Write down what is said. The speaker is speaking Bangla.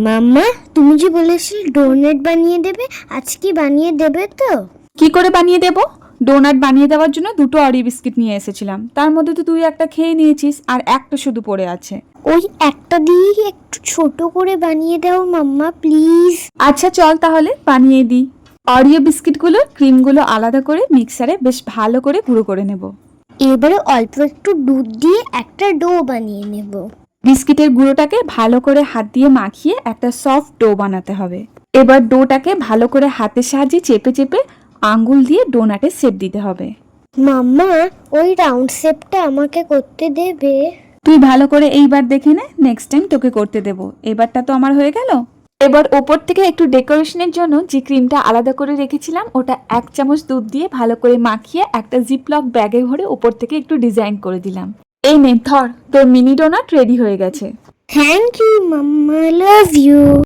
মাম্মা, তুমি যে বলেছিলে ডোনাট বানিয়ে দেবে, আজকে বানিয়ে দেবে তো? কি করে বানিয়ে দেব? ডোনাট বানিয়ে দেওয়ার জন্য 2টো অরিও বিস্কিট নিয়ে এসেছিলাম, তার মধ্যে তো তুই একটা খেয়ে নিয়েছিস আর একটা শুধু পড়ে আছে। ওই একটা দিয়েই একটু ছোট করে বানিয়ে দাও মাম্মা, প্লিজ। আচ্ছা চল তাহলে বানিয়ে দিই। অরিও বিস্কিটগুলোর ক্রিমগুলো আলাদা করে মিক্সারে বেশ ভালো করে গুঁড়ো করে নেব। এবারে অল্প একটু দুধ দিয়ে একটা ডো বানিয়ে নেব। বিস্কিটের গুঁড়োটাকে ভালো করে হাত দিয়ে মাখিয়ে একটা সফট ডো বানাতে হবে। এবার ডোটাকে ভালো করে হাতের সাহায্যে চেপে চেপে আঙ্গুল দিয়ে ডোনাটের শেপ দিতে হবে। মাম্মা, ওই রাউন্ড শেপটা আমাকে করতে দেবে? তুই ভালো করে এইবার দেখে নে, নেক্সট টাইম তোকে করতে দেব। এবারটা তো আমার হয়ে গেল। এবার ওপর থেকে একটু ডেকোরেশনের জন্য যে ক্রিমটা আলাদা করে রেখেছিলাম ওটা 1 চামচ দুধ দিয়ে ভালো করে মাখিয়ে একটা জিপলক ব্যাগে ভরে ওপর থেকে একটু ডিজাইন করে দিলাম। এই নে ধর, তোর মিনি ডোনাট রেডি হয়ে গেছে। Thank you mamma, love you.